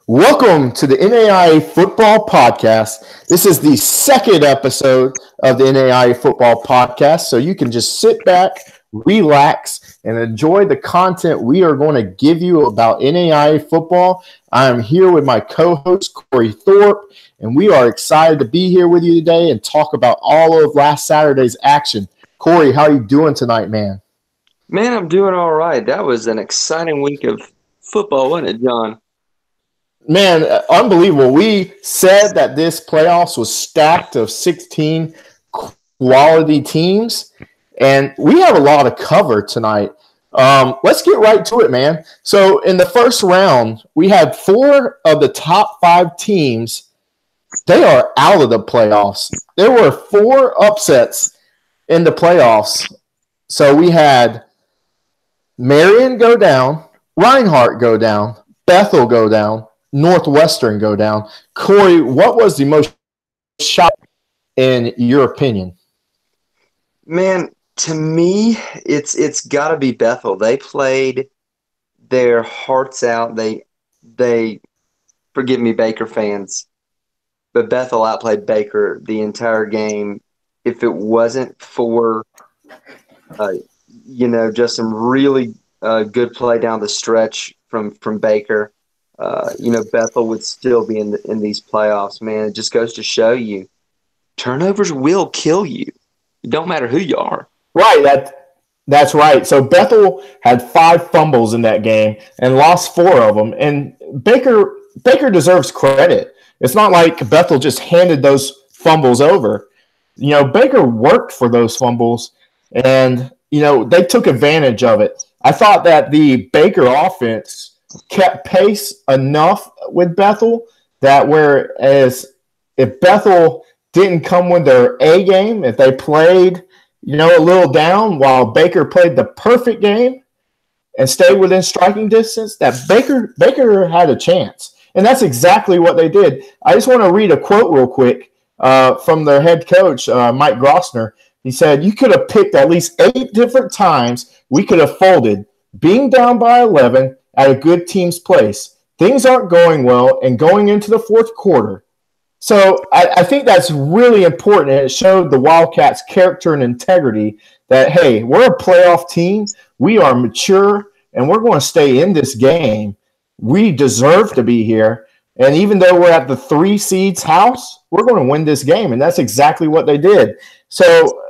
Welcome to the NAIA Football Podcast. This is the second episode of the NAIA Football Podcast, so you can just sit back, relax, and enjoy the content we are going to give you about NAIA football. I am here with my co-host, Corey Thorpe, and we are excited to be here with you today and talk about all of last Saturday's action. Corey, how are you doing tonight, man? Man, I'm doing all right. That was an exciting week of football, wasn't it, John? Man, unbelievable. We said that this playoffs was stacked of 16 quality teams, and we have a lot to cover tonight. Let's get right to it, man. So in the first round, we had 4 of the top 5 teams. They are out of the playoffs. There were 4 upsets in the playoffs. So we had Marion go down, Reinhardt go down, Bethel go down, Northwestern go down. Corey, what was the most shocking in your opinion? Man, to me, it's got to be Bethel. They played their hearts out. They forgive me, Baker fans, but Bethel outplayed Baker the entire game. If it wasn't for just some really good play down the stretch from Baker, Bethel would still be in these playoffs, man. It just goes to show you, turnovers will kill you. It don't matter who you are. Right, that's right. So Bethel had 5 fumbles in that game and lost 4 of them. And Baker deserves credit. It's not like Bethel just handed those fumbles over. Baker worked for those fumbles, and they took advantage of it. I thought that the Baker offense kept pace enough with Bethel that whereas if Bethel didn't come with their A game, if they played, a little down while Baker played the perfect game and stayed within striking distance, that Baker had a chance. And that's exactly what they did. I just want to read a quote real quick from their head coach, Mike Grossner. He said, "You could have picked at least 8 different times we could have folded, being down by 11 at a good team's place. Things aren't going well and going into the fourth quarter." So I think that's really important. And it showed the Wildcats' character and integrity that, hey, we're a playoff team. We are mature, and we're going to stay in this game. We deserve to be here. And even though we're at the 3 seeds house, we're going to win this game. And that's exactly what they did. So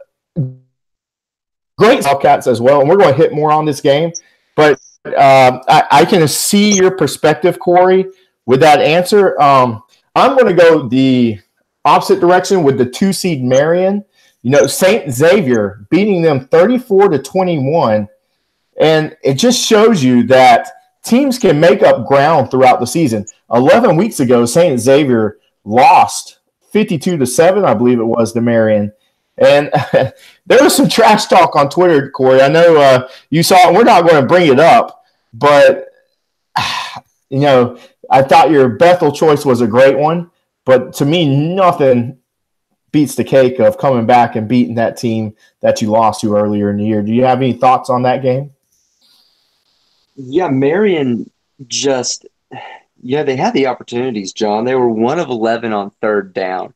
great Wildcats as well. And we're going to hit more on this game. But I can see your perspective, Corey, with that answer. I'm going to go the opposite direction with the 2 seed Marion. St. Xavier beating them 34-21. And it just shows you that teams can make up ground throughout the season. 11 weeks ago, St. Xavier lost 52-7, I believe it was, to Marion. And there was some trash talk on Twitter, Corey. I know you saw it. We're not going to bring it up, but, I thought your Bethel choice was a great one. But to me, nothing beats the cake of coming back and beating that team that you lost to earlier in the year. Do you have any thoughts on that game? Yeah, Marion they had the opportunities, John. They were 1 of 11 on third down.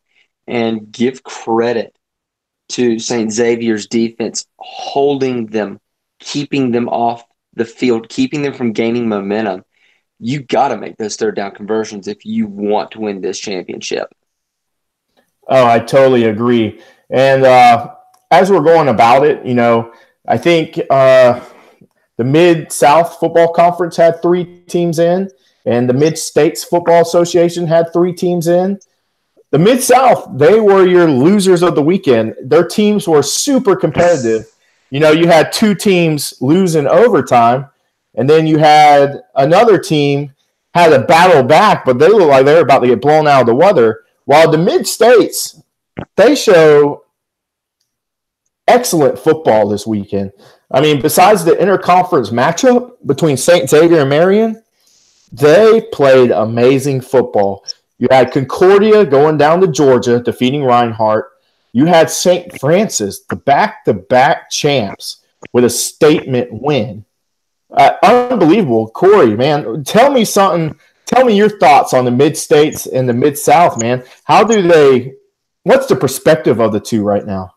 And give credit to St. Xavier's defense holding them, keeping them off the field, keeping them from gaining momentum. You got to make those third down conversions if you want to win this championship. Oh, I totally agree. And as we're going about it, I think the Mid-South Football Conference had 3 teams in, and the Mid-States Football Association had 3 teams in. The Mid-South, they were your losers of the weekend. Their teams were super competitive. You had 2 teams lose in overtime, and then you had another team had a battle back, but they looked like they were about to get blown out of the water. While the Mid-States, they show excellent football this weekend. I mean, besides the interconference matchup between St. Xavier and Marion, they played amazing football. You had Concordia going down to Georgia, defeating Reinhardt. You had St. Francis, the back-to-back champs, with a statement win. Unbelievable. Corey, man, tell me tell me your thoughts on the mid-states and the mid-south, man. What's the perspective of the two right now?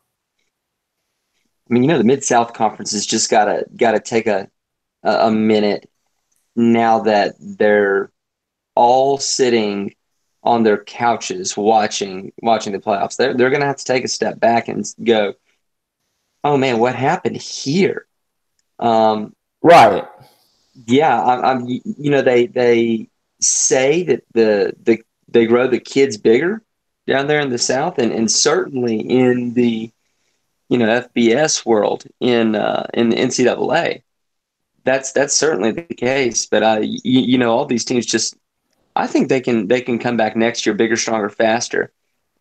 I mean, the Mid-South Conference has just gotta take a minute now that they're all sitting on their couches watching the playoffs. They're gonna have to take a step back and go, oh man, what happened here? Right. Yeah, they say that they grow the kids bigger down there in the South, and certainly in the FBS world in the NCAA, that's certainly the case. But all these teams just, I think they can come back next year bigger, stronger, faster,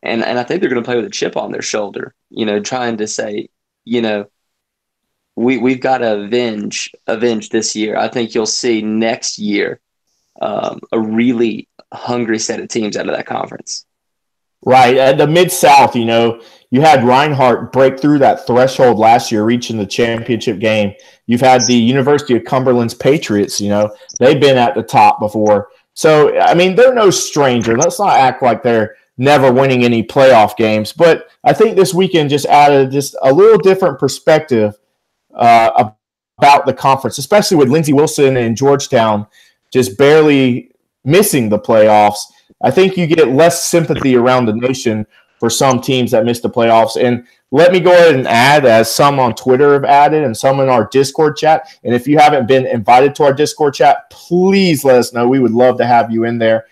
and I think they're going to play with a chip on their shoulder, trying to say, we've got to avenge this year. I think you'll see next year a really hungry set of teams out of that conference. Right. At the Mid-South, you had Reinhardt break through that threshold last year, reaching the championship game. You've had the University of Cumberland's Patriots, they've been at the top before. So, I mean, they're no stranger. Let's not act like they're never winning any playoff games. But I think this weekend just added just a little different perspective about the conference, especially with Lindsey Wilson and Georgetown just barely missing the playoffs. I think you get less sympathy around the nation for some teams that miss the playoffs. And let me go ahead and add, as some on Twitter have added and some in our Discord chat, and if you haven't been invited to our Discord chat, please let us know. We would love to have you in there.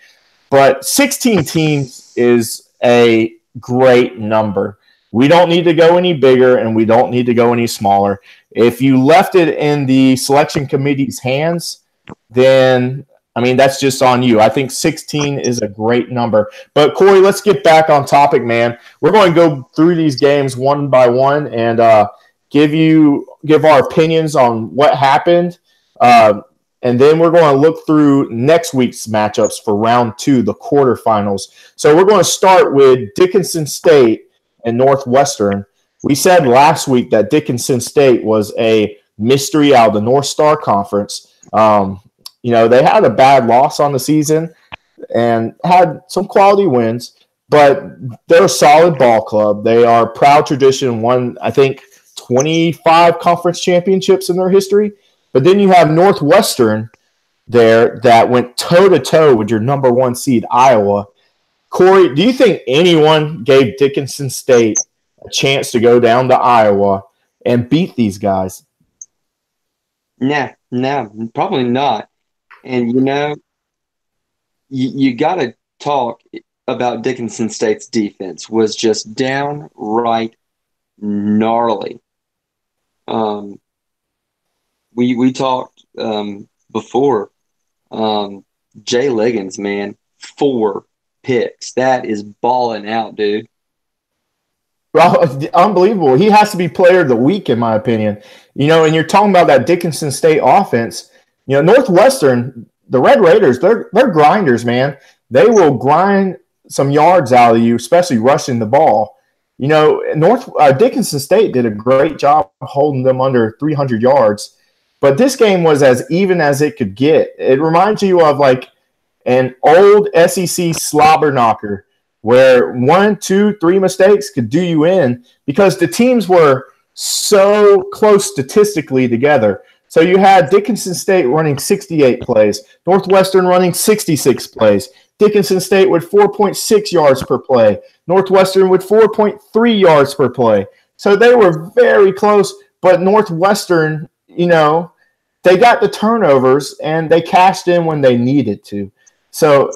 But 16 teams is a great number. We don't need to go any bigger, and we don't need to go any smaller. If you left it in the selection committee's hands, then that's just on you. I think 16 is a great number. But, Corey, let's get back on topic, man. We're going to go through these games one by one and give our opinions on what happened. And then we're going to look through next week's matchups for round 2, the quarterfinals. So we're going to start with Dickinson State and Northwestern. We said last week that Dickinson State was a mystery out of the North Star Conference. They had a bad loss on the season and had some quality wins, but they're a solid ball club. They are a proud tradition, won, I think, 25 conference championships in their history. But then you have Northwestern there that went toe-to-toe with your number 1 seed, Iowa. Corey, do you think anyone gave Dickinson State a chance to go down to Iowa and beat these guys? No, probably not. And, you got to talk about Dickinson State's defense was just downright gnarly. We talked before. Jay Liggins, man, 4 picks. That is balling out, dude. Well, unbelievable. He has to be player of the week, in my opinion. And you're talking about that Dickinson State offense. Northwestern, the Red Raiders, they're grinders, man. They will grind some yards out of you, especially rushing the ball. Dickinson State did a great job holding them under 300 yards. But this game was as even as it could get. It reminds you of like an old SEC slobber knocker where 1, 2, 3 mistakes could do you in because the teams were so close statistically together. So you had Dickinson State running 68 plays, Northwestern running 66 plays, Dickinson State with 4.6 yards per play, Northwestern with 4.3 yards per play. So they were very close, but Northwestern, they got the turnovers and they cashed in when they needed to. So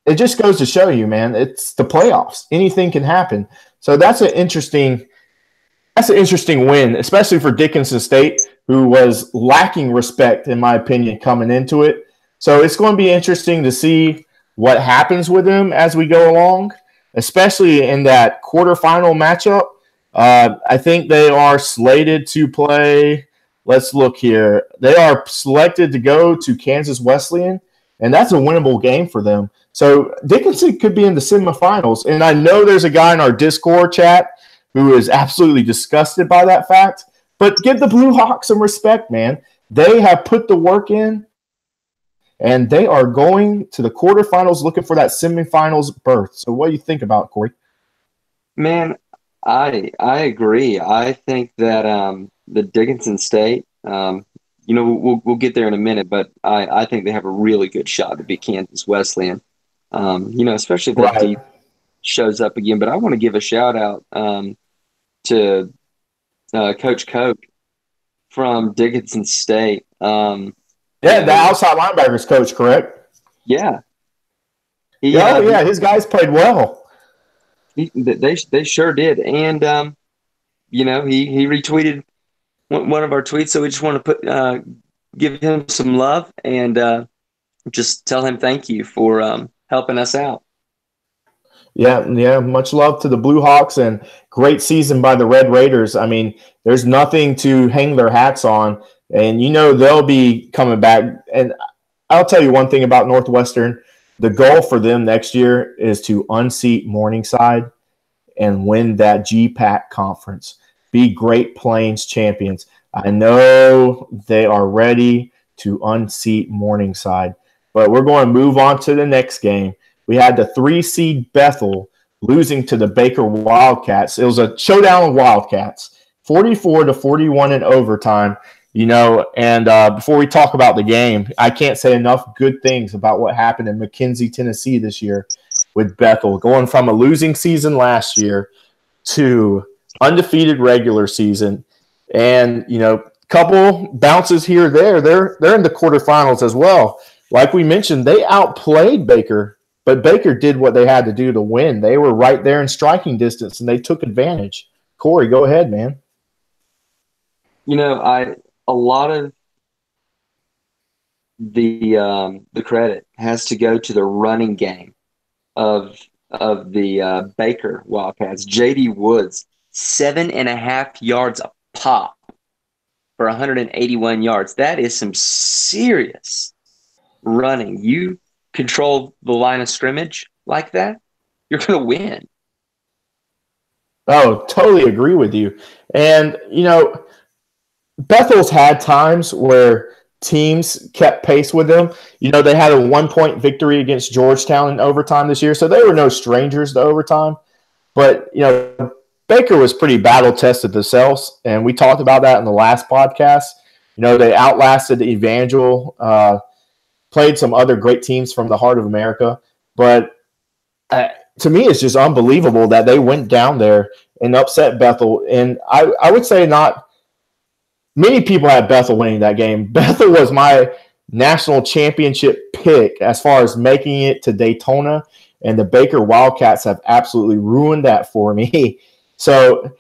it just goes to show you, man, it's the playoffs. Anything can happen. So that's an interesting win, especially for Dickinson State, who was lacking respect, in my opinion, coming into it. So it's going to be interesting to see what happens with them as we go along, especially in that quarterfinal matchup. I think they are slated to play. Let's look here. They are selected to go to Kansas Wesleyan, and that's a winnable game for them. So Dickinson could be in the semifinals. And I know there's a guy in our Discord chat who is absolutely disgusted by that fact. But give the Blue Hawks some respect, man. They have put the work in, and they are going to the quarterfinals looking for that semifinals berth. So what do you think about it, Corey? Man, I agree. I think that the Dickinson State, we'll get there in a minute, but I think they have a really good shot to beat Kansas Wesleyan. Especially if that Right. deep shows up again. But I want to give a shout out to Coach Koch from Dickinson State. Yeah, the outside linebackers coach, correct? Yeah. Oh, yeah, his guys played well. They sure did. And, he retweeted one of our tweets. So we just want to give him some love and just tell him thank you for helping us out. Yeah. Much love to the Blue Hawks and great season by the Red Raiders. I mean, there's nothing to hang their hats on, and they'll be coming back. And I'll tell you one thing about Northwestern: the goal for them next year is to unseat Morningside and win that GPAC conference. Be Great Plains champions. I know they are ready to unseat Morningside, but we're going to move on to the next game. We had the 3-seed Bethel losing to the Baker Wildcats. It was a showdown of Wildcats, 44-41 in overtime. And before we talk about the game, I can't say enough good things about what happened in McKenzie, Tennessee this year with Bethel, going from a losing season last year to undefeated regular season. And, couple bounces here, they're in the quarterfinals as well. Like we mentioned, they outplayed Baker, but Baker did what they had to do to win. They were right there in striking distance, and they took advantage. Corey, go ahead, man. A lot of the credit has to go to the running game of the Baker Wildcats. J.D. Woods, 7.5 yards a pop for 181 yards. That is some serious running. You control the line of scrimmage like that, you're going to win. Oh, totally agree with you. And, Bethel's had times where teams kept pace with them. They had a 1-point victory against Georgetown in overtime this year, so they were no strangers to overtime. But, Baker was pretty battle-tested themselves, and we talked about that in the last podcast. They outlasted Evangel, played some other great teams from the heart of America. But to me, it's just unbelievable that they went down there and upset Bethel. And I would say not many people had Bethel winning that game. Bethel was my national championship pick as far as making it to Daytona, and the Baker Wildcats have absolutely ruined that for me. So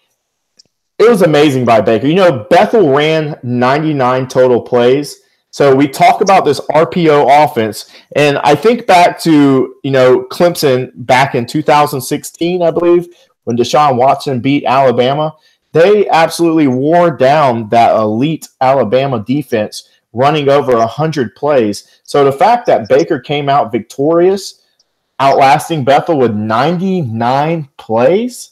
it was amazing by Baker. Bethel ran 99 total plays. So we talk about this RPO offense, and I think back to, Clemson back in 2016, I believe, when Deshaun Watson beat Alabama. They absolutely wore down that elite Alabama defense, running over 100 plays. So the fact that Baker came out victorious, outlasting Bethel with 99 plays,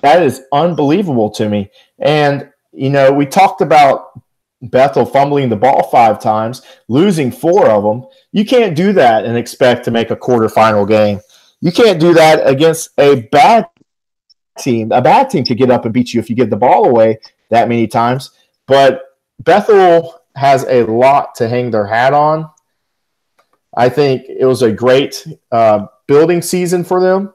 that is unbelievable to me. And, we talked about Bethel fumbling the ball 5 times, losing 4 of them. You can't do that and expect to make a quarterfinal game. You can't do that against a bad team. A bad team could get up and beat you if you give the ball away that many times. But Bethel has a lot to hang their hat on. I think it was a great building season for them.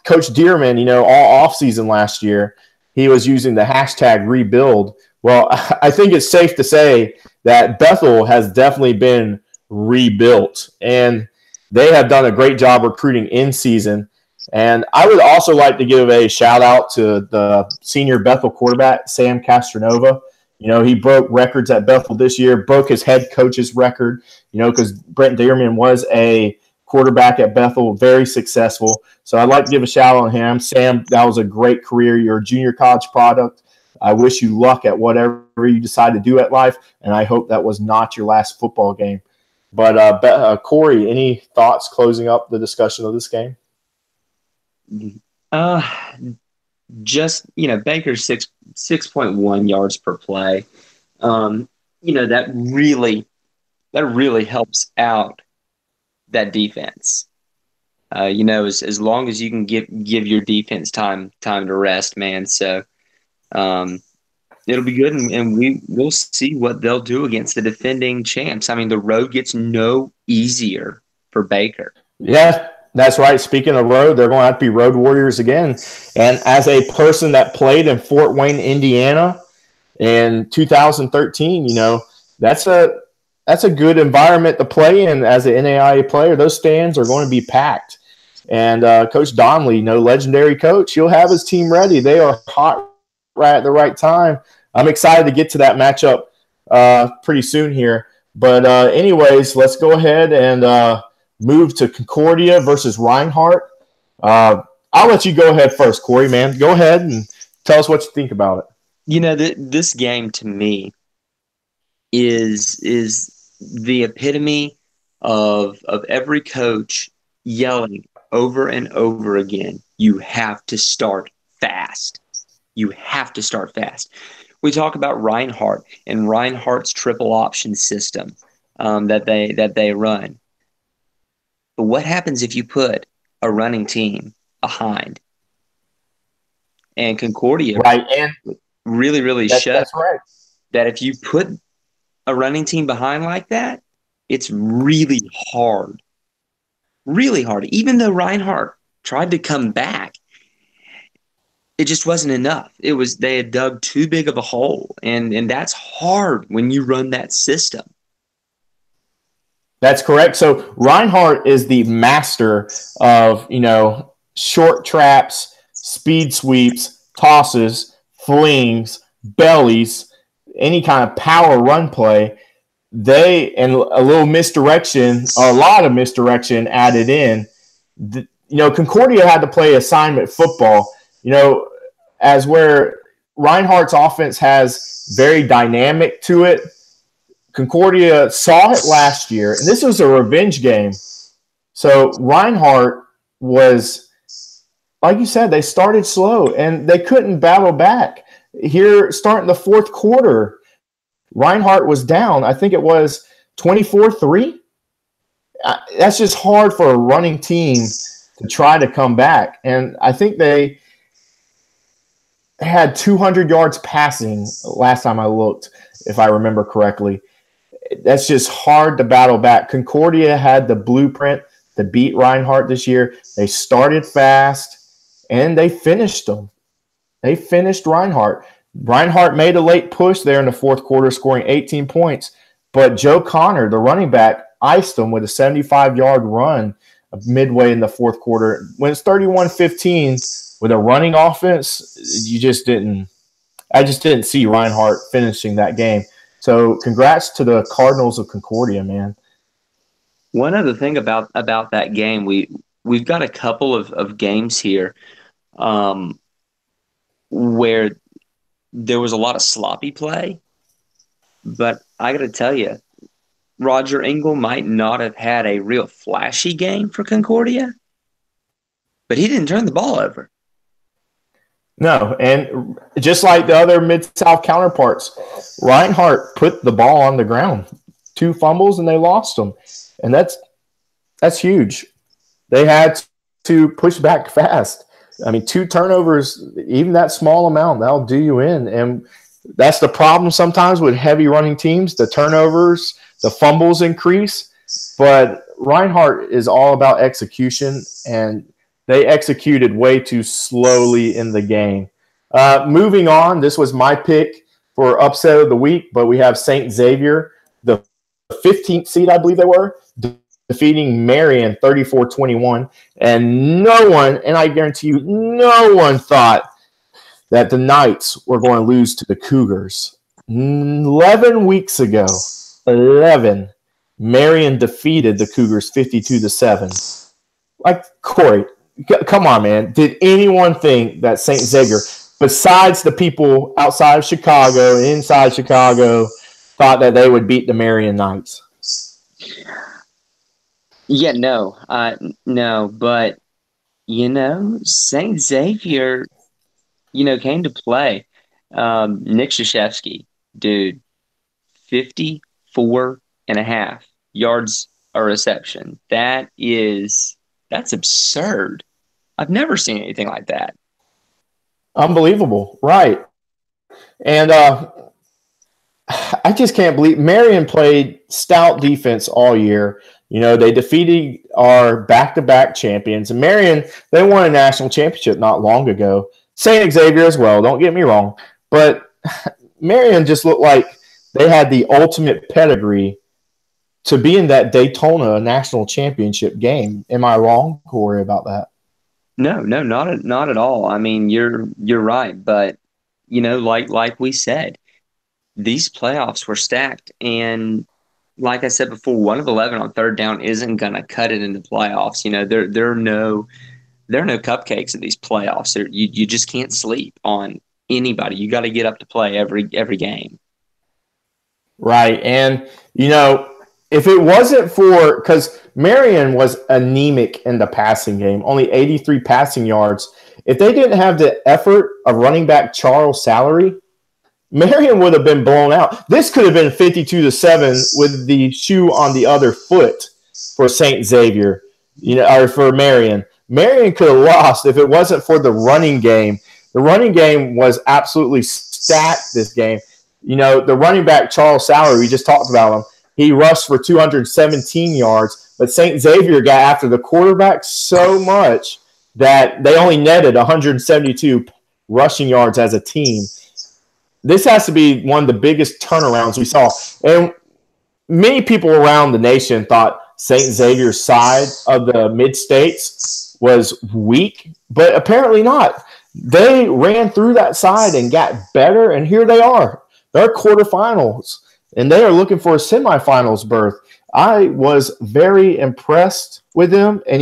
Coach Dearman, all offseason last year, he was using the hashtag rebuild. Well, I think it's safe to say that Bethel has definitely been rebuilt, and they have done a great job recruiting in season. And I would also like to give a shout out to the senior Bethel quarterback, Sam Castronova. He broke records at Bethel this year, broke his head coach's record, because Brent Dearman was a quarterback at Bethel, very successful. So I'd like to give a shout out on him. Sam, that was a great career. You're a junior college product. I wish you luck at whatever you decide to do at life, and I hope that was not your last football game. But Corey, any thoughts closing up the discussion of this game? Just Baker's 6.1 yards per play. That really that really helps out that defense. As long as you can give your defense time to rest, man. So um, it'll be good, and we'll see what they'll do against the defending champs. I mean, the road gets no easier for Baker. Yeah, that's right. Speaking of road, they're going to have to be road warriors again. And as a person that played in Fort Wayne, Indiana in 2013, that's a good environment to play in as an NAIA player. Those stands are going to be packed. And Coach Donnelly, legendary coach, he'll have his team ready. They are hot right at the right time. I'm excited to get to that matchup pretty soon here. But anyways, let's go ahead and move to Concordia versus Reinhardt. I'll let you go ahead first, Corey, man. Go ahead and tell us what you think about it. This game to me is the epitome of every coach yelling over and over again, you have to start fast. You have to start fast. We talk about Reinhardt and Reinhardt's triple option system that they run. But what happens if you put a running team behind? And Concordia and really showed that's right. that if you put a running team behind like that, it's really hard. Really hard. Even though Reinhardt tried to come back, it just wasn't enough. They had dug too big of a hole, and that's hard when you run that system. That's correct. So Reinhardt is the master of, short traps, speed sweeps, tosses, flings, bellies, any kind of power run play. And a little misdirection, a lot of misdirection added in. Concordia had to play assignment football, as where Reinhardt's offense has very dynamic to it. Concordia saw it last year, and this was a revenge game. So Reinhardt was, like you said, they started slow, and they couldn't battle back. Here, starting the fourth quarter, Reinhardt was down. I think it was 24-3. That's just hard for a running team to try to come back. And I think they had 200 yards passing last time I looked, if I remember correctly. That's just hard to battle back. Concordia had the blueprint to beat Reinhardt this year. They started fast, and they finished them. They finished Reinhardt. Reinhardt made a late push there in the fourth quarter, scoring 18 points. But Joe Connor, the running back, iced them with a 75-yard run midway in the fourth quarter. When it's 31-15 with a running offense, I just didn't see Reinhardt finishing that game. So congrats to the Cardinals of Concordia, man. One other thing about that game, we've got a couple of games here where there was a lot of sloppy play, but I got to tell you, Roger Engel might not have had a real flashy game for Concordia, but he didn't turn the ball over. No, and just like the other Mid-South counterparts, Reinhardt put the ball on the ground. 2 fumbles, and they lost them. And that's huge. They had to push back fast. I mean, 2 turnovers, even that small amount, that'll do you in. And that's the problem sometimes with heavy running teams. The turnovers, the fumbles increase. But Reinhardt is all about execution, and they executed way too slowly in the game. Moving on, this was my pick for upset of the week, but we have St. Xavier, the 15th seed, I believe they were, defeating Marion 34-21. And no one, and I guarantee you, no one thought that the Knights were going to lose to the Cougars. 11 weeks ago, Marion defeated the Cougars 52-7. Like, Corey, come on, man. Did anyone think that St. Xavier, besides the people outside of Chicago and inside Chicago, thought that they would beat the Marion Knights? Yeah, no, but St. Xavier, came to play. Nick Krzyzewski, dude, 54 and a half yards a reception. That's absurd. I've never seen anything like that. Unbelievable, right? And I just can't believe Marion played stout defense all year. They defeated our back-to-back champions. And Marion, they won a national championship not long ago. St. Xavier as well, don't get me wrong. But Marion just looked like they had the ultimate pedigree to be in that Daytona national championship game. Am I wrong, Corey, about that? No, not at all. I mean, you're right, but like we said, these playoffs were stacked, and like I said before, 1 of 11 on third down isn't going to cut it in the playoffs. There are no cupcakes in these playoffs. You just can't sleep on anybody. You got to get up to play every game. Right. And, if it wasn't for – because Marion was anemic in the passing game, only 83 passing yards. If they didn't have the effort of running back Charles Salary, Marion would have been blown out. This could have been 52-7 with the shoe on the other foot for St. Xavier, or for Marion. Marion could have lost if it wasn't for the running game. The running game was absolutely stacked this game. The running back Charles Salary, we just talked about him. He rushed for 217 yards, but St. Xavier got after the quarterback so much that they only netted 172 rushing yards as a team. This has to be one of the biggest turnarounds we saw. And many people around the nation thought St. Xavier's side of the mid-states was weak, but apparently not. They ran through that side and got better, and here they are. They're quarterfinals, and they are looking for a semifinals berth. I was very impressed with them, and,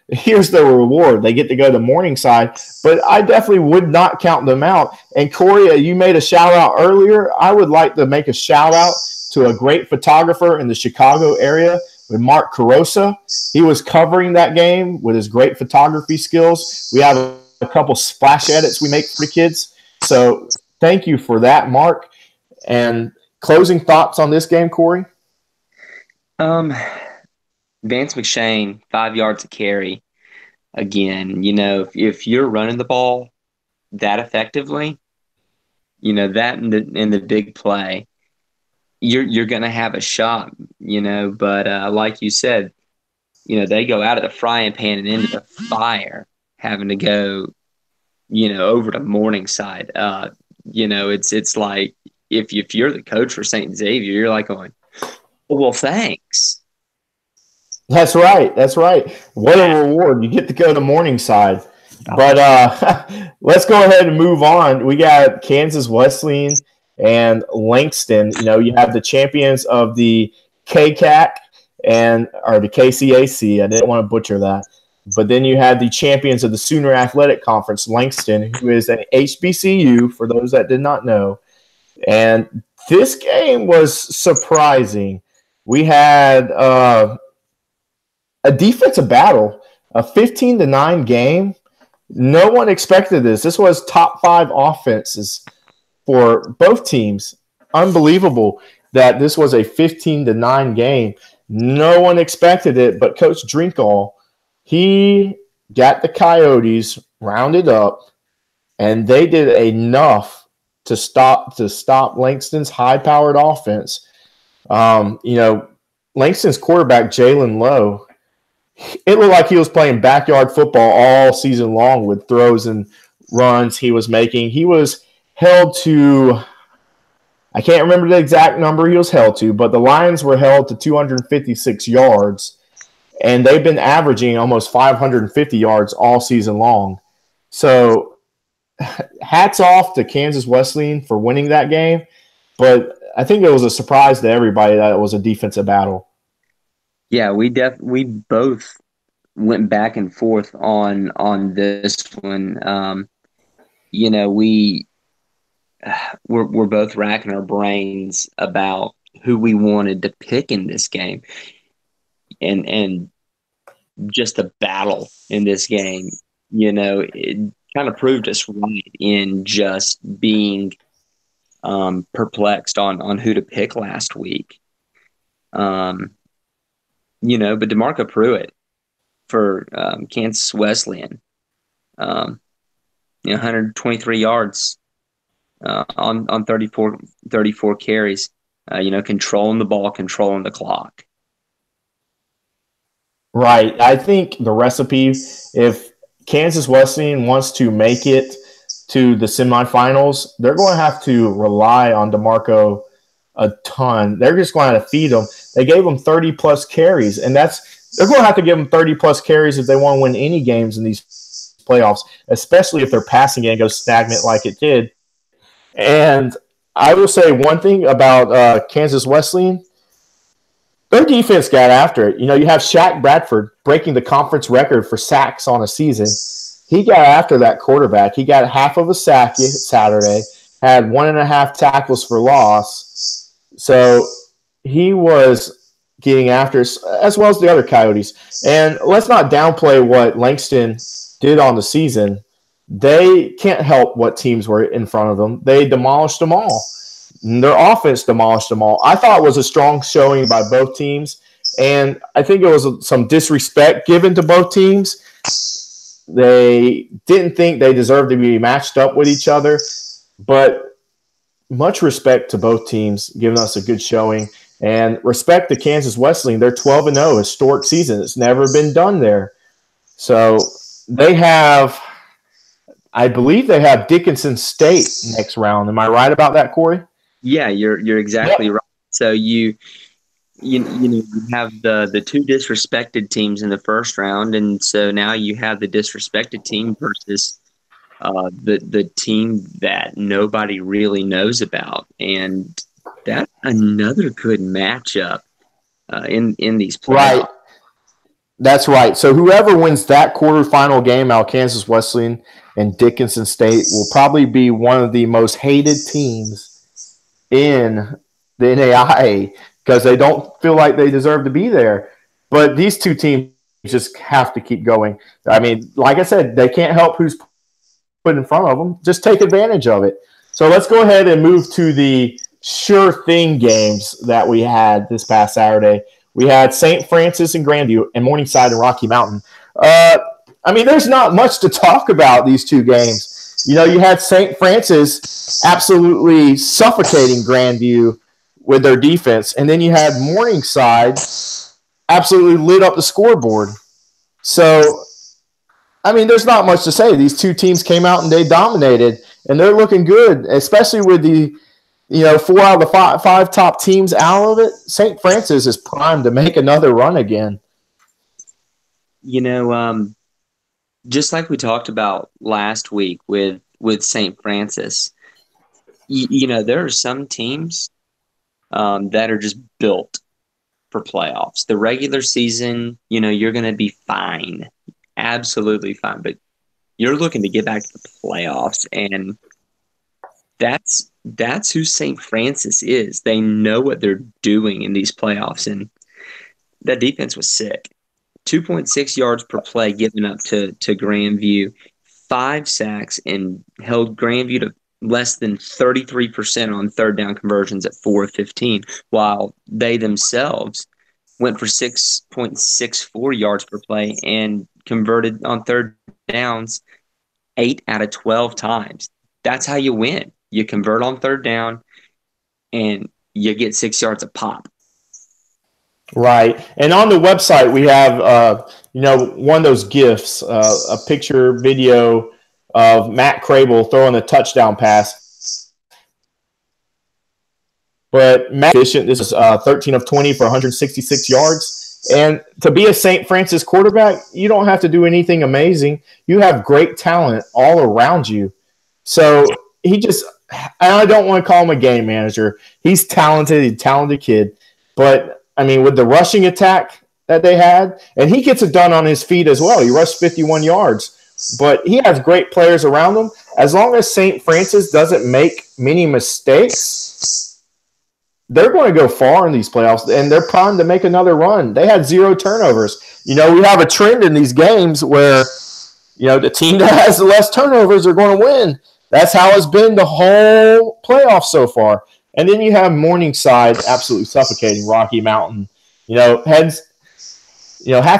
here's the reward. They get to go to Morningside, but I definitely would not count them out. And, Corey, you made a shout-out earlier. I would like to make a shout-out to a great photographer in the Chicago area with Mark Carosa. He was covering that game with his great photography skills. We have a couple splash edits we make for the kids. So thank you for that, Mark. And closing thoughts on this game, Corey? Vance McShane, 5 yards a carry. Again, if you're running the ball that effectively, that in the big play, you're going to have a shot, But like you said, they go out of the frying pan and into the fire, having to go, over to Morningside. It's like if you're the coach for St. Xavier, you're like going, well, thanks. That's right. That's right. What a reward. You get to go to Morningside. But let's go ahead and move on. We got Kansas Wesleyan and Langston. You have the champions of the KCAC or the KCAC. I didn't want to butcher that. But then you had the champions of the Sooner Athletic Conference, Langston, who is an HBCU, for those that did not know. And this game was surprising. We had a defensive battle, a 15-9 game. No one expected this. This was top 5 offenses for both teams. Unbelievable that this was a 15-9 game. No one expected it, but Coach Drinkall, he got the Coyotes rounded up, and they did enough to stop Langston's high-powered offense. Langston's quarterback, Jalen Lowe, it looked like he was playing backyard football all season long with throws and runs he was making. He was held to, I can't remember the exact number he was held to, but the Lions were held to 256 yards, and they've been averaging almost 550 yards all season long. So hats off to Kansas Wesleyan for winning that game, but I think it was a surprise to everybody that it was a defensive battle. Yeah, we both went back and forth on this one. We're both racking our brains about who we wanted to pick in this game, and just the battle in this game. It kind of proved us right in just being perplexed on who to pick last week. Um, but DeMarco Pruitt for Kansas Wesleyan, 123 yards on 34 carries, controlling the ball, controlling the clock. Right. I think the recipe, if Kansas Wesleyan wants to make it to the semifinals, they're going to have to rely on DeMarco a ton. They're just going to have to feed him. They gave him 30-plus carries, and they're going to have to give him 30-plus carries if they want to win any games in these playoffs, especially if their passing game goes stagnant like it did. And I will say one thing about Kansas Wesleyan. Their defense got after it. You have Shaq Bradford breaking the conference record for sacks on a season. He got after that quarterback. He got half of a sack Saturday, had 1.5 tackles for loss. So he was getting after it, as well as the other Coyotes. And let's not downplay what Langston did on the season. They can't help what teams were in front of them. They demolished them all. Their offense demolished them all. I thought it was a strong showing by both teams, and I think it was some disrespect given to both teams. They didn't think they deserved to be matched up with each other, but much respect to both teams, giving us a good showing, and respect to Kansas Wesleyan. They're 12-0, historic season. It's never been done there. So I believe they have Dickinson State next round. Am I right about that, Corey? Yeah, you're exactly right. So you have the two disrespected teams in the first round, and so now you have the disrespected team versus the team that nobody really knows about, and that's another good matchup in these playoffs. Right. That's right. So whoever wins that quarterfinal game out of Kansas Wesleyan and Dickinson State will probably be one of the most hated teams in the NAIA because they don't feel like they deserve to be there. But these two teams just have to keep going. I mean, like I said, they can't help who's put in front of them. Just take advantage of it. So let's go ahead and move to the sure thing games that we had this past Saturday. We had St. Francis and Grandview and Morningside and Rocky Mountain. There's not much to talk about these two games. You had St. Francis absolutely suffocating Grandview with their defense, and then you had Morningside absolutely lit up the scoreboard. So, there's not much to say. These two teams came out and they dominated, and they're looking good, especially with the 4 out of the five top teams out of it. St. Francis is primed to make another run again. Just like we talked about last week with St. Francis, there are some teams that are just built for playoffs. The regular season, you're going to be fine, absolutely fine, but you're looking to get back to the playoffs, and that's who St. Francis is. They know what they're doing in these playoffs, and that defense was sick. 2.6 yards per play given up to Grandview, 5 sacks, and held Grandview to less than 33% on third down conversions at 4 of 15, while they themselves went for 6.64 yards per play and converted on third downs 8 out of 12 times. That's how you win. You convert on third down, and you get 6 yards a pop. Right. And on the website, we have, one of those GIFs, a picture video of Matt Crable throwing a touchdown pass. But Matt efficient. This is 13 of 20 for 166 yards. And to be a St. Francis quarterback, you don't have to do anything amazing. You have great talent all around you. So I don't want to call him a game manager. He's talented. He's a talented kid. But with the rushing attack that they had, and he gets it done on his feet as well. He rushed 51 yards, but he has great players around him. As long as St. Francis doesn't make many mistakes, they're going to go far in these playoffs, and they're primed to make another run. They had 0 turnovers. We have a trend in these games where, the team that has the less turnovers are going to win. That's how it's been the whole playoff so far. And then you have Morningside absolutely suffocating Rocky Mountain. You know, hats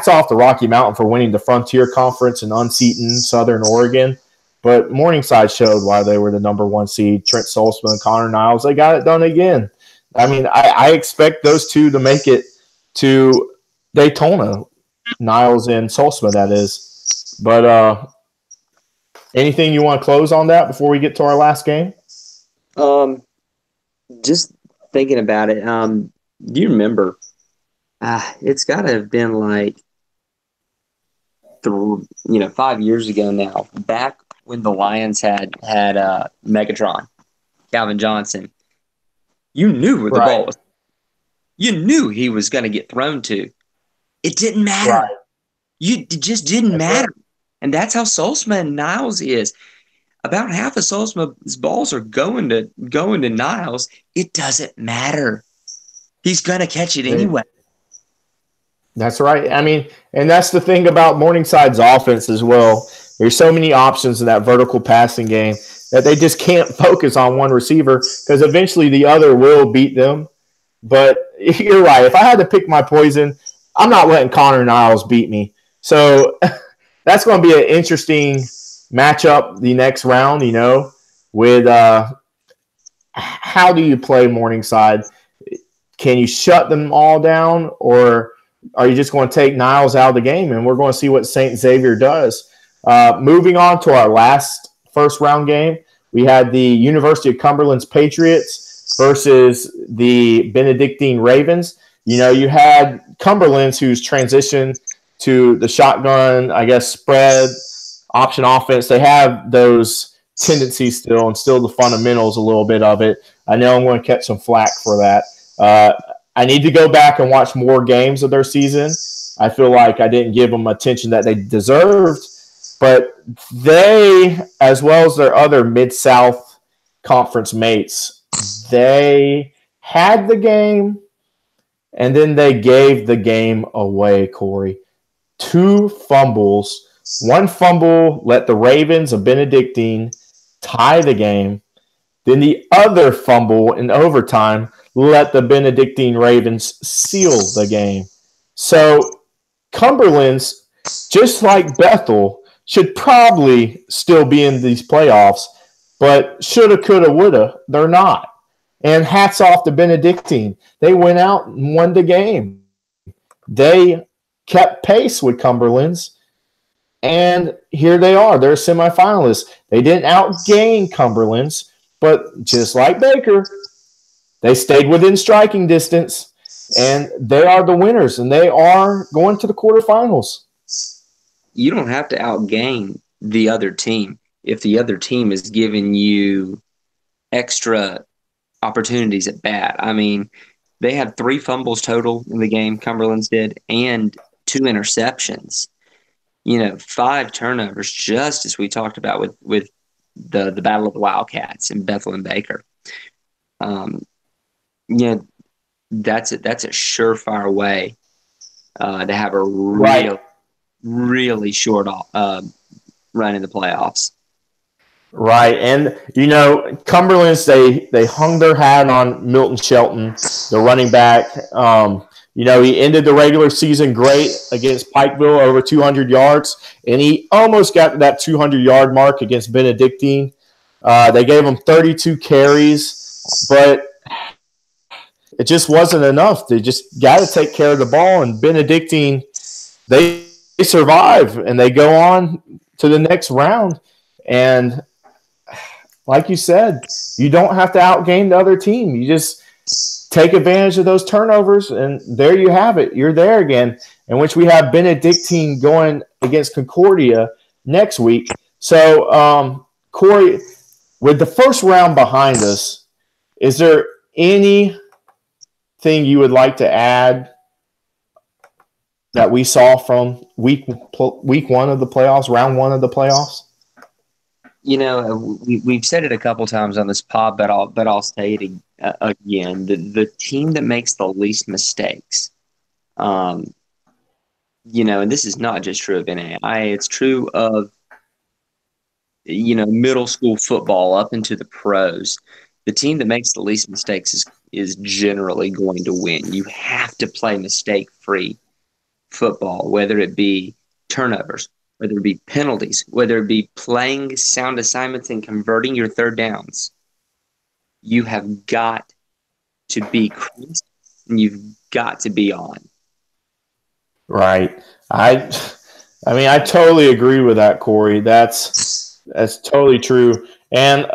off to Rocky Mountain for winning the Frontier Conference and unseating Southern Oregon. But Morningside showed why they were the number one seed. Trent Solzman and Connor Niles, they got it done again. I mean, I expect those two to make it to Daytona, Niles and Solzman, that is. But anything you want to close on that before we get to our last game? Just thinking about it, do you remember? It's got to have been like 5 years ago now, back when the Lions had Megatron, Calvin Johnson. You knew where the ball was. You knew he was going to get thrown to. It didn't matter. Right. It just didn't matter. Right. And that's how Solzman and Niles is. About half of Solzman's balls are going to Niles. It doesn't matter. He's going to catch it anyway. That's right. I mean, and that's the thing about Morningside's offense as well. There's so many options in that vertical passing game that they just can't focus on one receiver because eventually the other will beat them. But you're right. If I had to pick my poison, I'm not letting Connor Niles beat me. So that's going to be an interesting matchup the next round, with how do you play Morningside? Can you shut them all down, or are you just going to take Niles out of the game? And we're going to see what St. Xavier does. Moving on to our last first round game, we had the University of Cumberland's Patriots versus the Benedictine Ravens. You had Cumberland's who's transitioned to the shotgun, spread option offense. They have those tendencies still and still the fundamentals a little bit of it. I know I'm going to catch some flack for that. I need to go back and watch more games of their season. I feel like I didn't give them attention that they deserved, but they, as well as their other Mid-South Conference mates, they had the game, and then they gave the game away, Corey. 2 fumbles. One fumble let the Ravens of Benedictine tie the game. Then the other fumble in overtime let the Benedictine Ravens seal the game. So Cumberland's, just like Bethel, should probably still be in these playoffs, but shoulda, coulda, woulda, they're not. And hats off to Benedictine. They went out and won the game. They kept pace with Cumberland's, and here they are. They're semifinalists. They didn't outgain Cumberland's, but just like Baker, they stayed within striking distance, and they are the winners, and they are going to the quarterfinals. You don't have to outgain the other team if the other team is giving you extra opportunities at bat. I mean, they had 3 fumbles total in the game, Cumberland's did, and 2 interceptions. 5 turnovers, just as we talked about with the Battle of the Wildcats in Bethel and Baker. That's a surefire way to have a really short run in the playoffs. Right, and Cumberland's they hung their hat on Milton Shelton, the running back. He ended the regular season great against Pikeville, over 200 yards, and he almost got to that 200-yard mark against Benedictine. They gave him 32 carries, but it just wasn't enough. They just got to take care of the ball, and Benedictine, they survive, and they go on to the next round. And like you said, you don't have to outgain the other team. You just take advantage of those turnovers, and there you have it. You're there again, in which we have Benedictine going against Concordia next week. So, Corey, with the first round behind us, is there anything you would like to add that we saw from week 1 of the playoffs, round 1 of the playoffs? We've said it a couple times on this pod, but I'll say it again. The team that makes the least mistakes, and this is not just true of NAIA, it's true of middle school football up into the pros. the team that makes the least mistakes is generally going to win. You have to play mistake-free football, whether it be turnovers, whether it be penalties, whether it be playing sound assignments and converting your third downs. You have got to be crisp, and you've got to be on. Right. I mean, I totally agree with that, Corey. That's totally true. And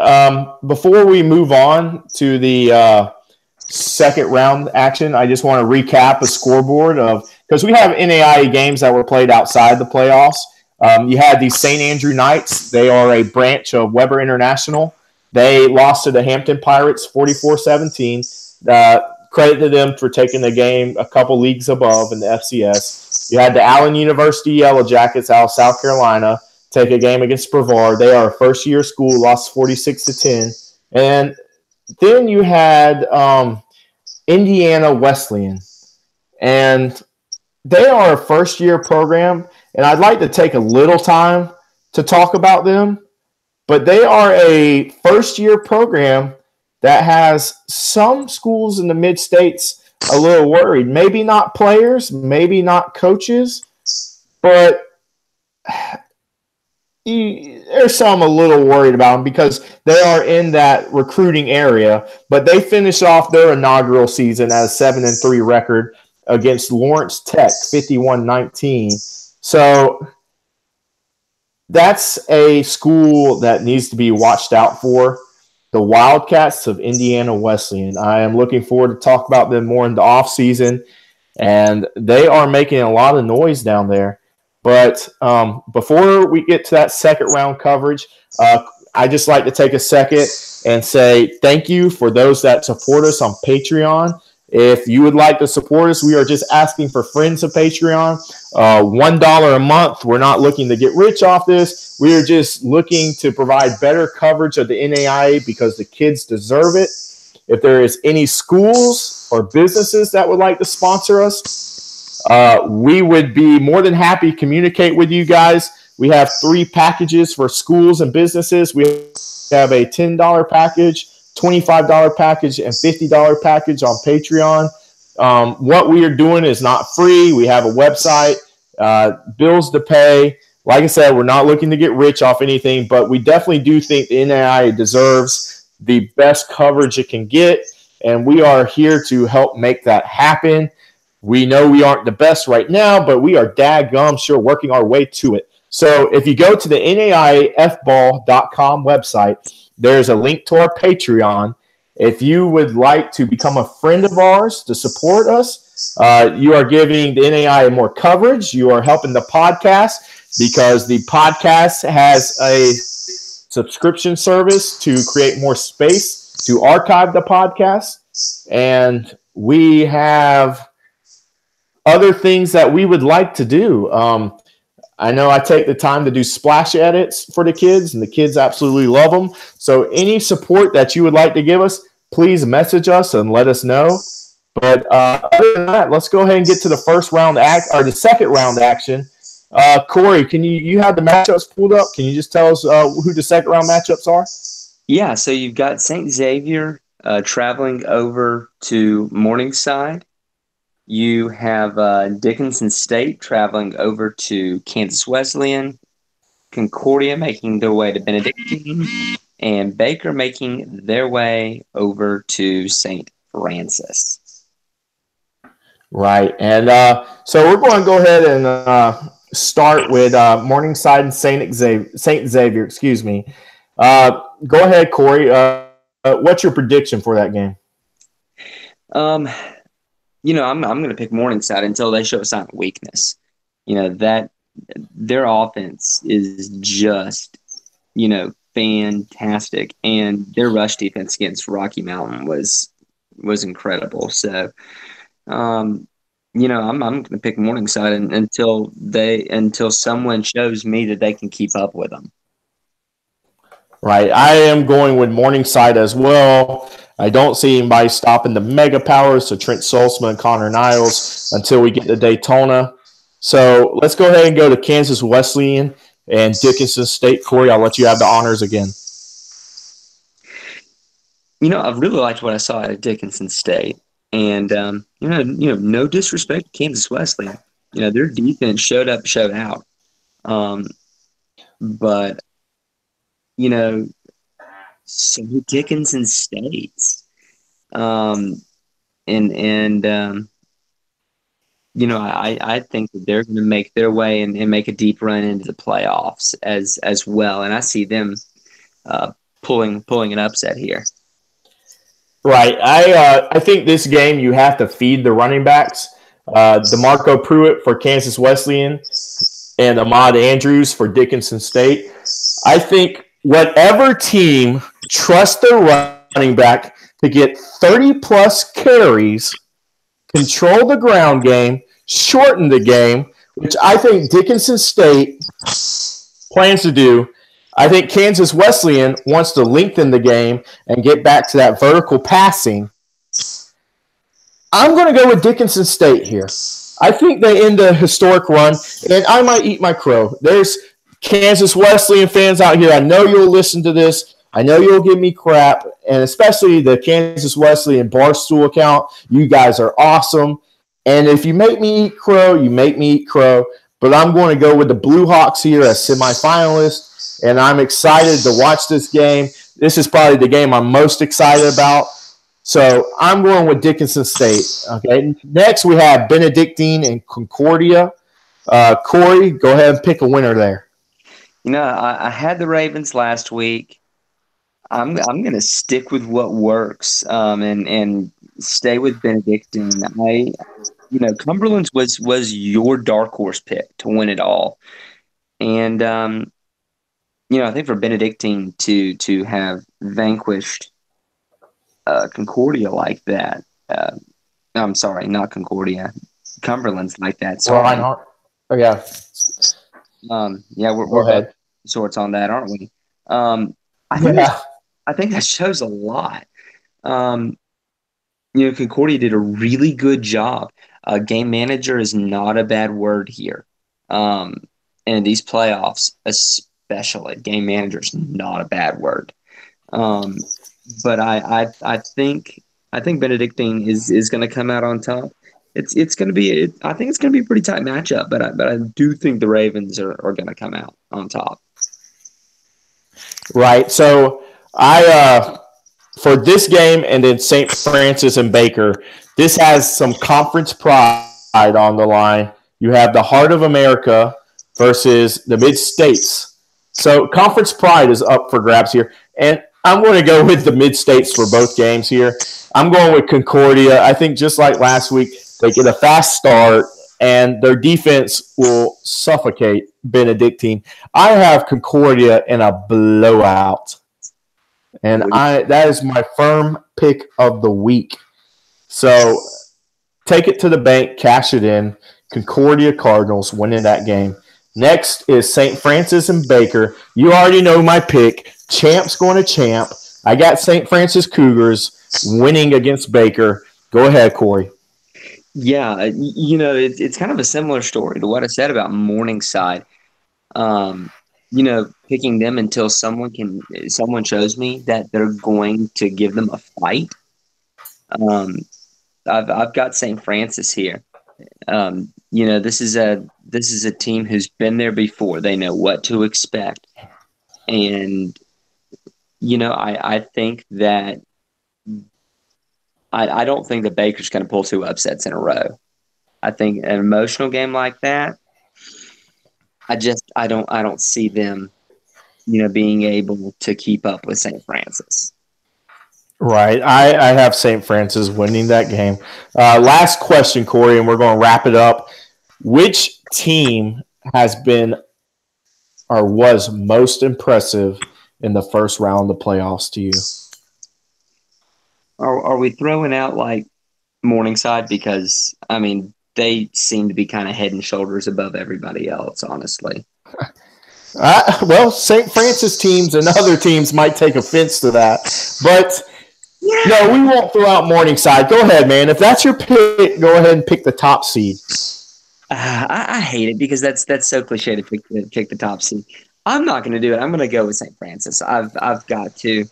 before we move on to the second round action, I just want to recap a scoreboard of because we have NAIA games that were played outside the playoffs. You had the St. Andrew Knights. They are a branch of Weber International. They lost to the Hampton Pirates 44-17. Credit to them for taking the game a couple leagues above in the FCS. You had the Allen University Yellow Jackets out of South Carolina take a game against Brevard. They are a first-year school, lost 46-10. And then you had Indiana Wesleyan. And they are a first-year program, and I'd like to take a little time to talk about them. But they are a first-year program that has some schools in the mid-states a little worried. Maybe not players, maybe not coaches, but there's some a little worried about them because they are in that recruiting area. But they finished off their inaugural season at a 7-3 record against Lawrence Tech, 51-19. So that's a school that needs to be watched out for. The Wildcats of Indiana Wesleyan. I am looking forward to talk about them more in the offseason, and they are making a lot of noise down there. But before we get to that second round coverage, I just like to take a second and say thank you for those that support us on Patreon. If you would like to support us, we are just asking for friends of Patreon. $1 a month. We're not looking to get rich off this. We are just looking to provide better coverage of the NAIA because the kids deserve it. If there is any schools or businesses that would like to sponsor us, we would be more than happy to communicate with you guys. We have 3 packages for schools and businesses. We have a $10 package, $25 package, and $50 package on Patreon. What we are doing is not free. We have a website, bills to pay. Like I said, we're not looking to get rich off anything, but we definitely do think the NAIA deserves the best coverage it can get, and we are here to help make that happen. We know we aren't the best right now, but we are daggum sure working our way to it. So if you go to the NAIAFball.com website, there's a link to our Patreon. If you would like to become a friend of ours to support us, you are giving the NAIA more coverage. You are helping the podcast because the podcast has a subscription service to create more space to archive the podcast. And we have other things that we would like to do. I know I take the time to do splash edits for the kids, and the kids absolutely love them. So any support that you would like to give us, please message us and let us know. But other than that, let's go ahead and get to the the second round action. Corey, can you have the matchups pulled up? Can you just tell us who the second round matchups are? Yeah, so you've got St. Xavier traveling over to Morningside. You have Dickinson State traveling over to Kansas Wesleyan, Concordia making their way to Benedictine, and Baker making their way over to St. Francis. Right, and so we're going to go ahead and start with Morningside and St. Xavier. Excuse me. Go ahead, Corey. What's your prediction for that game? I'm going to pick Morningside until they show a sign of weakness. That their offense is just, fantastic, and their rush defense against Rocky Mountain was incredible. So, I'm going to pick Morningside until someone shows me that they can keep up with them. Right, I am going with Morningside as well. I don't see anybody stopping the mega powers, so Trent Solzman and Connor Niles, until we get to Daytona. So let's go ahead and go to Kansas Wesleyan and Dickinson State. Corey, I'll let you have the honors again. I really liked what I saw at Dickinson State, and no disrespect to Kansas Wesleyan. Their defense showed up, showed out. Um, but you know, so did Dickinson State, um, and I think that they're going to make their way and make a deep run into the playoffs as well. And I see them uh, pulling an upset here. Right. I think this game you have to feed the running backs. DeMarco Pruitt for Kansas Wesleyan and Ahmad Andrews for Dickinson State. I think whatever team trusts their running back to get 30 plus carries, control the ground game, shorten the game, which I think Dickinson State plans to do. I think Kansas Wesleyan wants to lengthen the game and get back to that vertical passing. I'm going to go with Dickinson State here. I think they end a historic run, and I might eat my crow. There's Kansas Wesleyan fans out here. I know you'll listen to this. I know you'll give me crap, and especially the Kansas Wesleyan Barstool account. You guys are awesome. And if you make me eat crow, you make me eat crow. But I'm going to go with the Blue Hawks here as semifinalists, and I'm excited to watch this game. This is probably the game I'm most excited about. So I'm going with Dickinson State. Okay. Next, we have Benedictine and Concordia. Corey, go ahead and pick a winner there. I had the Ravens last week. I'm going to stick with what works, and stay with Benedictine. Cumberland's was your dark horse pick to win it all, and I think for Benedictine to have vanquished Concordia like that. I'm sorry, not Concordia. Cumberland's like that. Sorry. Reinhardt. Oh yeah. We're both sorts on that, aren't we? I think that shows a lot. Concordia did a really good job. Game manager is not a bad word here. And these playoffs, especially, game manager is not a bad word. But I think Benedictine is going to come out on top. It's going to be I think it's going to be a pretty tight matchup, but I do think the Ravens are going to come out on top. Right. So for this game and then St. Francis and Baker, this has some conference pride on the line. You have the Heart of America versus the Mid-States. So conference pride is up for grabs here. And I'm going to go with the Mid-States for both games here. I'm going with Concordia. I think just like last week, they get a fast start, and their defense will suffocate Benedictine. I have Concordia in a blowout. And that is my firm pick of the week. So take it to the bank, cash it in. Concordia Cardinals winning that game. Next is St. Francis and Baker. You already know my pick. Champ's going to champ. I got St. Francis Cougars winning against Baker. Go ahead, Corey. Yeah, it's kind of a similar story to what I said about Morningside. Picking them until someone shows me that they're going to give them a fight. I've got St. Francis here. This is a team who's been there before. They know what to expect, and I think that I don't think that Baker's going to pull two upsets in a row. I think an emotional game like that, I don't see them, being able to keep up with St. Francis. Right. I have St. Francis winning that game. Last question, Corey, and we're going to wrap it up. Which team has been or was most impressive in the first round of the playoffs to you? Are we throwing out like Morningside? Because, they seem to be kind of head and shoulders above everybody else, honestly. Well, St. Francis teams and other teams might take offense to that. But, no, we won't throw out Morningside. Go ahead, man. If that's your pick, go ahead and pick the top seed. I hate it because that's so cliche to pick the top seed. I'm not going to do it. I'm going to go with St. Francis. I've got to.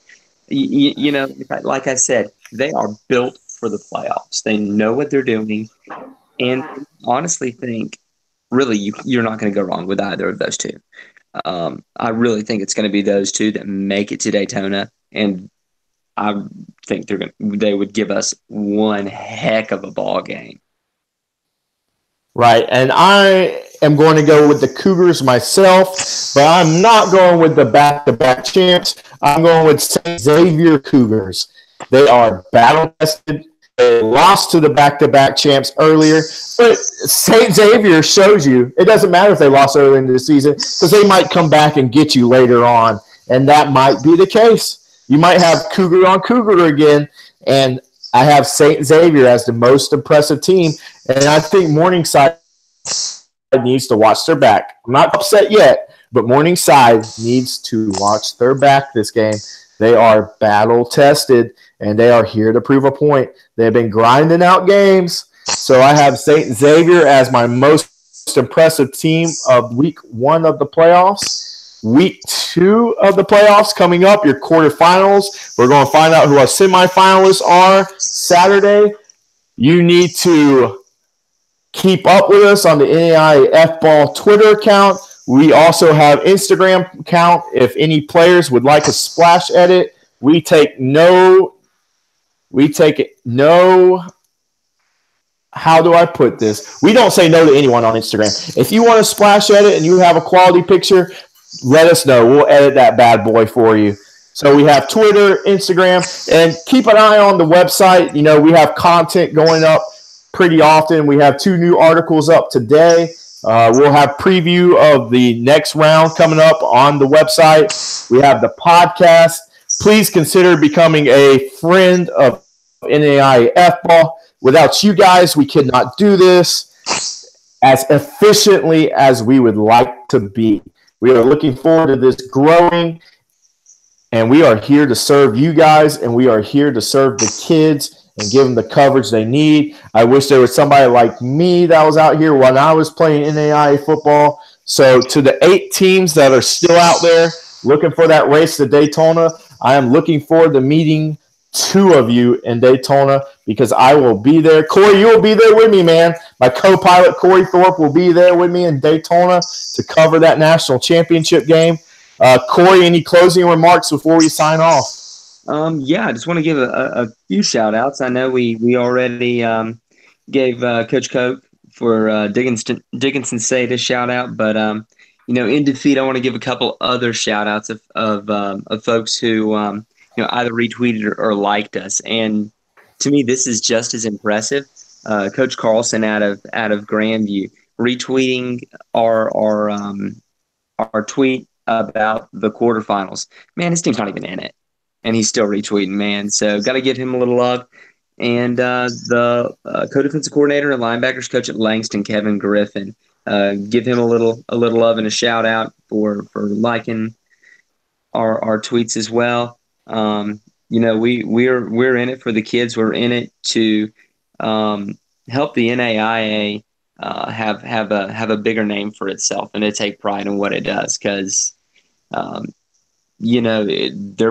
Like I said, they are built for the playoffs. They know what they're doing, and I honestly think, really, you're not going to go wrong with either of those two. I really think it's going to be those two that make it to Daytona, and I think they would give us one heck of a ball game. Right, and I am going to go with the Cougars myself, but I'm not going with the back-to-back champs. I'm going with St. Xavier Cougars. They are battle-tested. They lost to the back-to-back champs earlier, but St. Xavier shows you it doesn't matter if they lost early in the season because they might come back and get you later on, and that might be the case. You might have Cougar on Cougar again, and I have St. Xavier as the most impressive team, and I think Morningside needs to watch their back. I'm not upset yet, but Morningside needs to watch their back this game. They are battle-tested, and they are here to prove a point. They've been grinding out games, so I have St. Xavier as my most impressive team of week 1 of the playoffs. Week 2 of the playoffs coming up, your quarterfinals. We're going to find out who our semifinalists are Saturday. You need to keep up with us on the NAIA F-Ball Twitter account. We also have Instagram account. If any players would like a splash edit, we take no, how do I put this? We don't say no to anyone on Instagram. If you want a splash edit and you have a quality picture, let us know. We'll edit that bad boy for you. So we have Twitter, Instagram, and keep an eye on the website. You know, we have content going up pretty often. We have 2 new articles up today. We'll have preview of the next round coming up on the website. We have the podcast. Please consider becoming a friend of NAIA F-Ball. Without you guys, we could not do this as efficiently as we would like to be. We are looking forward to this growing, and we are here to serve you guys, and we are here to serve the kids and give them the coverage they need. I wish there was somebody like me that was out here when I was playing NAIA football. So to the 8 teams that are still out there looking for that race to Daytona, I am looking forward to meeting 2 of you in Daytona because I will be there. Corey, you will be there with me, man. My co-pilot, Corey Thorpe, will be there with me in Daytona to cover that national championship game. Corey, any closing remarks before we sign off? I just want to give a few shout-outs. I know we already gave Coach Coke for Dickinson State a shout-out, but in defeat, I want to give a couple other shout-outs of folks who either retweeted or liked us. And to me, this is just as impressive. Coach Carlson out of Grandview retweeting our tweet about the quarterfinals. Man, his team's not even in it, and he's still retweeting. Man, so got to give him a little love. And the co-defensive coordinator and linebackers coach at Langston, Kevin Griffin, give him a little love and a shout out for liking our tweets as well. We're in it for the kids. We're in it to help the NAIA have a bigger name for itself and to take pride in what it does because they're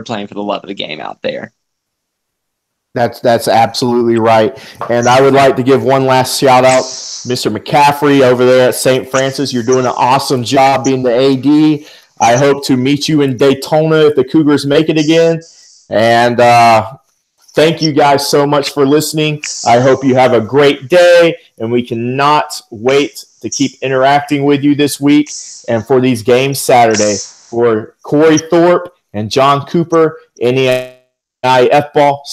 playing for the love of the game out there. That's absolutely right. And I would like to give one last shout out, Mr. McCaffrey over there at St. Francis. You're doing an awesome job being the AD. I hope to meet you in Daytona if the Cougars make it again. And thank you guys so much for listening. I hope you have a great day, and we cannot wait to keep interacting with you this week and for these games Saturday. For Corey Thorpe and John Cooper, NAIA F-Ball.